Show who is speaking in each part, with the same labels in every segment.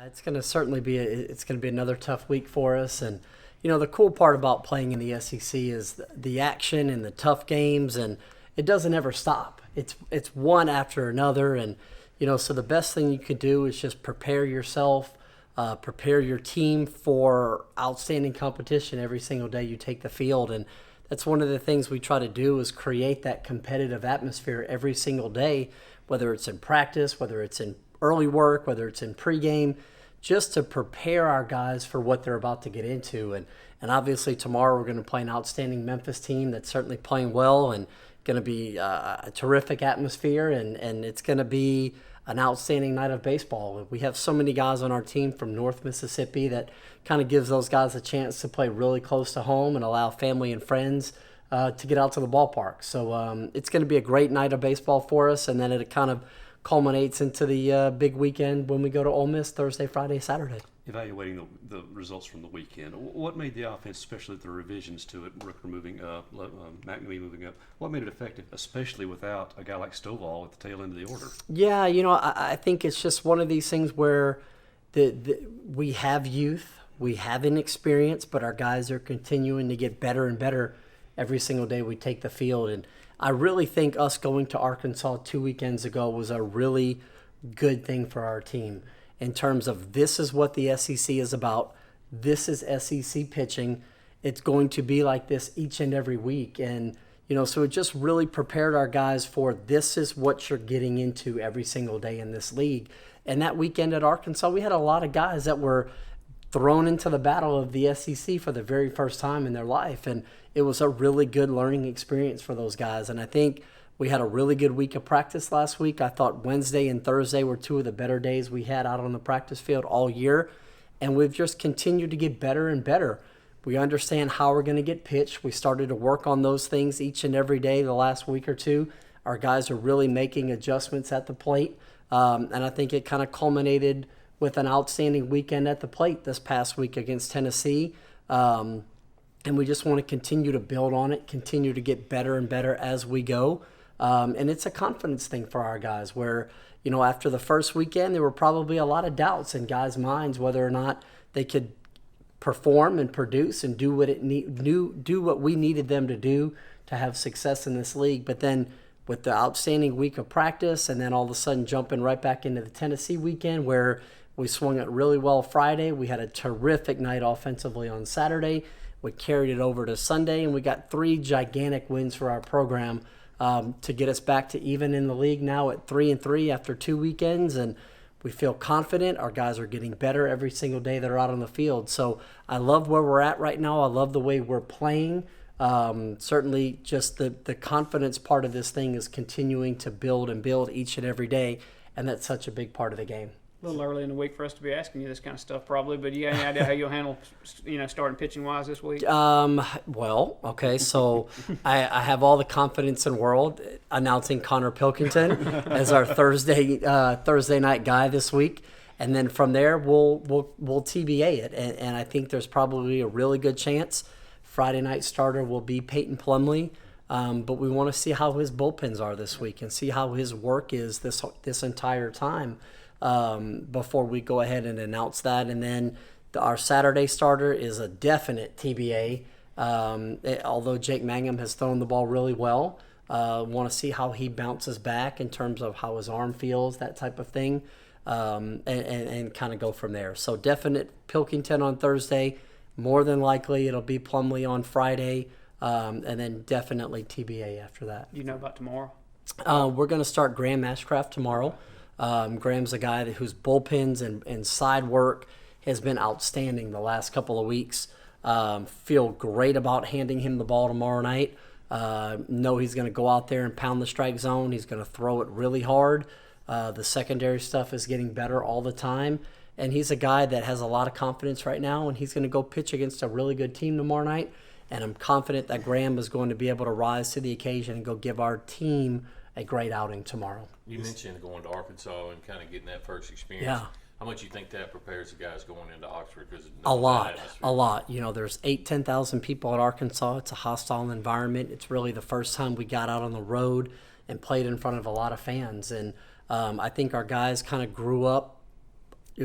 Speaker 1: It's going to certainly be it's going to be another tough week for us, and the cool part about playing in the SEC is the action and the tough games, and it doesn't ever stop. It's one after another, and so the best thing you could do is just prepare yourself, prepare your team for outstanding competition every single day you take the field, and that's one of the things we try to do is create that competitive atmosphere every single day, whether it's in practice, whether it's in early work, whether it's in pregame, just to prepare our guys for what they're about to get into. And obviously tomorrow we're going to play an outstanding Memphis team that's certainly playing well and going to be a terrific atmosphere, and it's going to be an outstanding night of baseball. We have so many guys on our team from North Mississippi that kind of gives those guys a chance to play really close to home and allow family and friends to get out to the ballpark. So it's going to be a great night of baseball for us, and then it kind of culminates into the big weekend when we go to Ole Miss Thursday, Friday, Saturday.
Speaker 2: Evaluating the results from the weekend, what made the offense, especially the revisions to it, Rooker moving up, McNamee moving up, what made it effective, especially without a guy like Stovall at the tail end of the order?
Speaker 1: Yeah, I think it's just one of these things where we have youth, we have inexperience, but our guys are continuing to get better and better every single day we take the field. And I really think us going to Arkansas 2 weekends ago was a really good thing for our team in terms of this is what the SEC is about. This is SEC pitching. It's going to be like this each and every week. And, so it just really prepared our guys for this is what you're getting into every single day in this league. And that weekend at Arkansas, we had a lot of guys that were thrown into the battle of the SEC for the very first time in their life. And it was a really good learning experience for those guys. And I think we had a really good week of practice last week. I thought Wednesday and Thursday were two of the better days we had out on the practice field all year. And we've just continued to get better and better. We understand how we're going to get pitched. We started to work on those things each and every day the last week or two. Our guys are really making adjustments at the plate. And I think it kind of culminated with an outstanding weekend at the plate this past week against Tennessee. And we just want to continue to build on it, continue to get better and better as we go. And it's a confidence thing for our guys where, after the first weekend, there were probably a lot of doubts in guys' minds whether or not they could perform and produce and do what we needed them to do to have success in this league. But then with the outstanding week of practice and then all of a sudden jumping right back into the Tennessee weekend where we swung it really well Friday. We had a terrific night offensively on Saturday. We carried it over to Sunday, and we got 3 gigantic wins for our program to get us back to even in the league now at 3-3 after 2 weekends. And we feel confident. Our guys are getting better every single day they're out on the field. So I love where we're at right now. I love the way we're playing. Certainly just the confidence part of this thing is continuing to build and build each and every day, and that's such a big part of the game.
Speaker 3: A little early in the week for us to be asking you this kind of stuff, probably. But you got any idea how you'll handle, starting pitching wise this week?
Speaker 1: Well, okay. So I have all the confidence in the world announcing Connor Pilkington as our Thursday night guy this week, and then from there we'll TBA it, and I think there's probably a really good chance Friday night starter will be Peyton Plumlee. But we want to see how his bullpens are this week and see how his work is this entire time. Before we go ahead and announce that. And then our Saturday starter is a definite TBA. Although Jake Mangum has thrown the ball really well, want to see how he bounces back in terms of how his arm feels, that type of thing, and kind of go from there. So definite Pilkington on Thursday. More than likely it'll be Plumlee on Friday, and then definitely TBA after that.
Speaker 3: You know about tomorrow?
Speaker 1: We're going to start Graham Ashcraft tomorrow. Graham's a guy whose bullpens and side work has been outstanding the last couple of weeks. Feel great about handing him the ball tomorrow night. Know he's going to go out there and pound the strike zone. He's going to throw it really hard. The secondary stuff is getting better all the time. And he's a guy that has a lot of confidence right now, and he's going to go pitch against a really good team tomorrow night. And I'm confident that Graham is going to be able to rise to the occasion and go give our team a great outing tomorrow.
Speaker 4: You mentioned going to Arkansas and kind of getting that first experience.
Speaker 1: Yeah.
Speaker 4: How much you think that prepares the guys going into Oxford?
Speaker 1: A lot. There's 10,000 people at Arkansas. It's a hostile environment. It's really the first time we got out on the road and played in front of a lot of fans. And I think our guys kind of grew up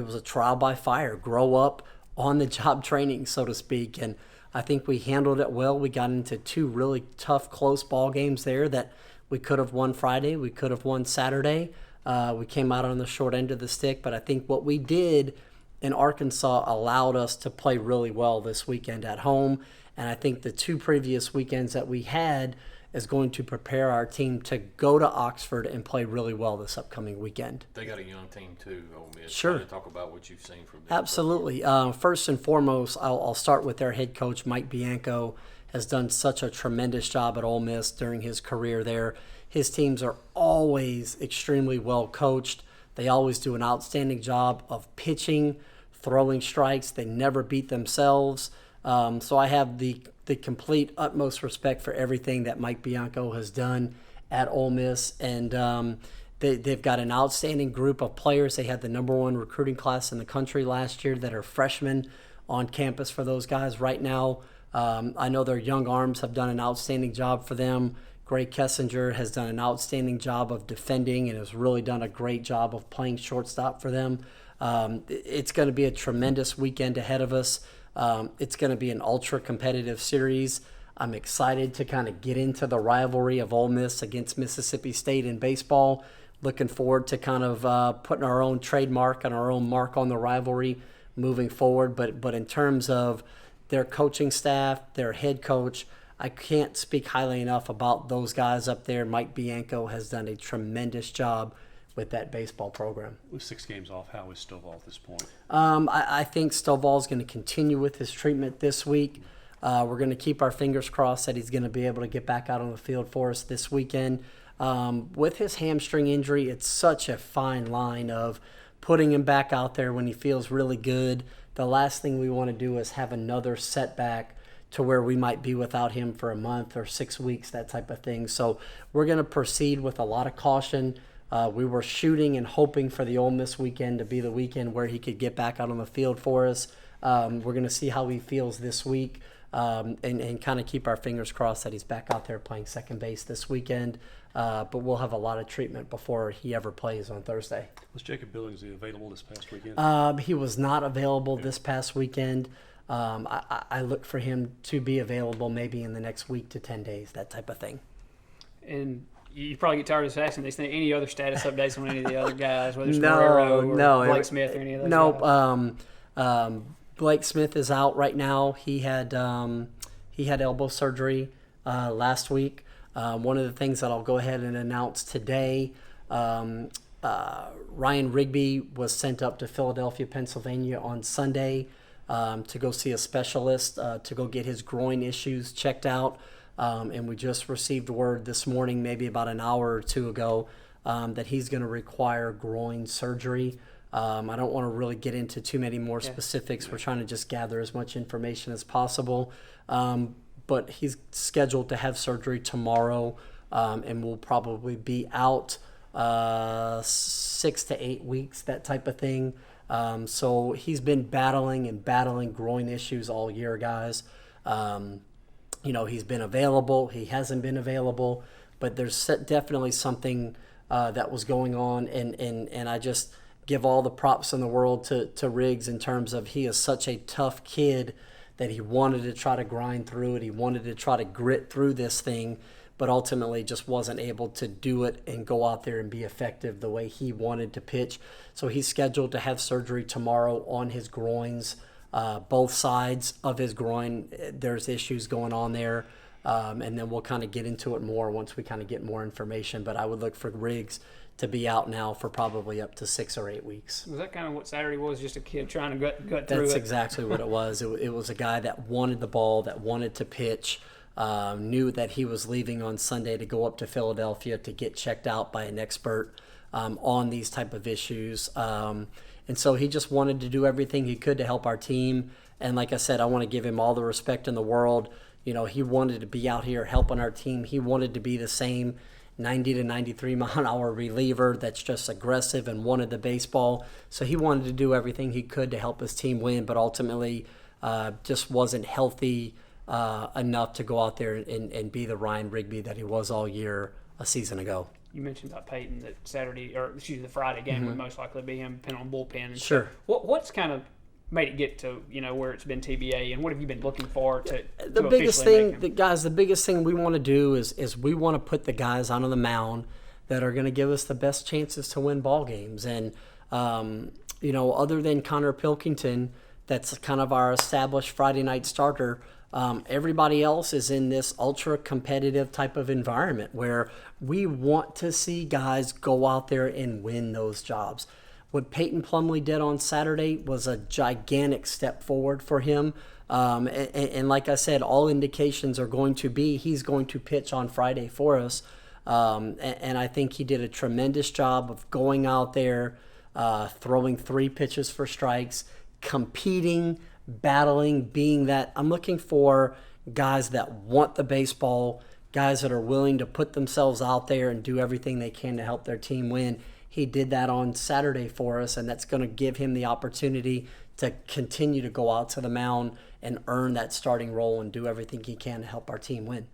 Speaker 1: was a trial by fire, grow up on the job training, so to speak. And I think we handled it well. We got into 2 really tough, close ball games there that we could have won Friday. We could have won Saturday. We came out on the short end of the stick. But I think what we did in Arkansas allowed us to play really well this weekend at home. And I think the 2 previous weekends that we had is going to prepare our team to go to Oxford and play really well this upcoming weekend.
Speaker 4: They got a young team too, Ole Miss.
Speaker 1: Sure.
Speaker 4: Kind of talk about what you've seen from them.
Speaker 1: Absolutely. First and foremost, I'll start with their head coach, Mike Bianco, has done such a tremendous job at Ole Miss during his career there. His teams are always extremely well coached. They always do an outstanding job of pitching, throwing strikes. They never beat themselves. So I have the complete utmost respect for everything that Mike Bianco has done at Ole Miss. And they've got an outstanding group of players. They had the #1 recruiting class in the country last year that are freshmen on campus for those guys right now. I know their young arms have done an outstanding job for them. Gray Kessinger has done an outstanding job of defending and has really done a great job of playing shortstop for them. It's going to be a tremendous weekend ahead of us. It's going to be an ultra-competitive series. I'm excited to kind of get into the rivalry of Ole Miss against Mississippi State in baseball. Looking forward to kind of putting our own trademark and our own mark on the rivalry moving forward. But in terms of their coaching staff, their head coach, I can't speak highly enough about those guys up there. Mike Bianco has done a tremendous job with that baseball program.
Speaker 2: With 6 games off, how is Stovall at this point?
Speaker 1: I think Stovall is going to continue with his treatment this week. We're going to keep our fingers crossed that he's going to be able to get back out on the field for us this weekend. With his hamstring injury, it's such a fine line of putting him back out there when he feels really good. The last thing we want to do is have another setback to where we might be without him for a month or 6 weeks, that type of thing. So we're going to proceed with a lot of caution. We were shooting and hoping for the Ole Miss weekend to be the weekend where he could get back out on the field for us. We're going to see how he feels this week and kind of keep our fingers crossed that he's back out there playing second base this weekend. But we'll have a lot of treatment before he ever plays on Thursday.
Speaker 2: Was Jacob Billingsley available this past weekend?
Speaker 1: He was not available this past weekend. I look for him to be available maybe in the next week to 10 days, that type of thing.
Speaker 3: And you probably get tired of us asking these things. Any other status updates on any of the other guys, whether it's
Speaker 1: No,
Speaker 3: Guerrero or
Speaker 1: no.
Speaker 3: Blake Smith or any of those guys?
Speaker 1: Blake Smith is out right now. He had elbow surgery last week. One of the things that I'll go ahead and announce today, Ryan Rigby was sent up to Philadelphia, Pennsylvania on Sunday to go see a specialist to go get his groin issues checked out. And we just received word this morning, maybe about an hour or 2 ago, that he's going to require groin surgery. I don't want to really get into too many more specifics. We're trying to just gather as much information as possible. But he's scheduled to have surgery tomorrow and will probably be out 6 to 8 weeks, that type of thing. So he's been battling groin issues all year, guys. He's been available. He hasn't been available. But there's definitely something that was going on. And I just give all the props in the world to Riggs in terms of he is such a tough kid that he wanted to try to grind through it. He wanted to try to grit through this thing, but ultimately just wasn't able to do it and go out there and be effective the way he wanted to pitch. So he's scheduled to have surgery tomorrow on his groins. Both sides of his groin, there's issues going on there. And then we'll kind of get into it more once we kind of get more information. But I would look for Riggs to be out now for probably up to 6 or 8 weeks.
Speaker 3: Was that kind of what Saturday was, just a kid trying to gut through it?
Speaker 1: That's exactly what it was. It was a guy that wanted the ball, that wanted to pitch, knew that he was leaving on Sunday to go up to Philadelphia to get checked out by an expert on these type of issues. And so he just wanted to do everything he could to help our team. And like I said, I want to give him all the respect in the world. He wanted to be out here helping our team. He wanted to be the same 90 to 93 mile an hour reliever that's just aggressive and wanted the baseball. So he wanted to do everything he could to help his team win, but ultimately just wasn't healthy enough to go out there and be the Ryan Rigby that he was all year a season ago.
Speaker 3: you mentioned about Peyton that Saturday, or excuse me, the Friday game would most likely be him, depending on bullpen. And
Speaker 1: Sure.
Speaker 3: So what's kind of made it get to where it's been TBA, and what have you been looking for to
Speaker 1: The
Speaker 3: to
Speaker 1: biggest
Speaker 3: officially
Speaker 1: thing,
Speaker 3: make him?
Speaker 1: guys, the biggest thing we want to do is we want to put the guys onto the mound that are going to give us the best chances to win ball games. And other than Connor Pilkington, that's kind of our established Friday night starter. Everybody else is in this ultra competitive type of environment where we want to see guys go out there and win those jobs. What Peyton Plumlee did on Saturday was a gigantic step forward for him. And like I said, all indications are going to be he's going to pitch on Friday for us. And I think he did a tremendous job of going out there, throwing 3 pitches for strikes, competing, battling, being that I'm looking for guys that want the baseball, guys that are willing to put themselves out there and do everything they can to help their team win. He did that on Saturday for us, and that's going to give him the opportunity to continue to go out to the mound and earn that starting role and do everything he can to help our team win.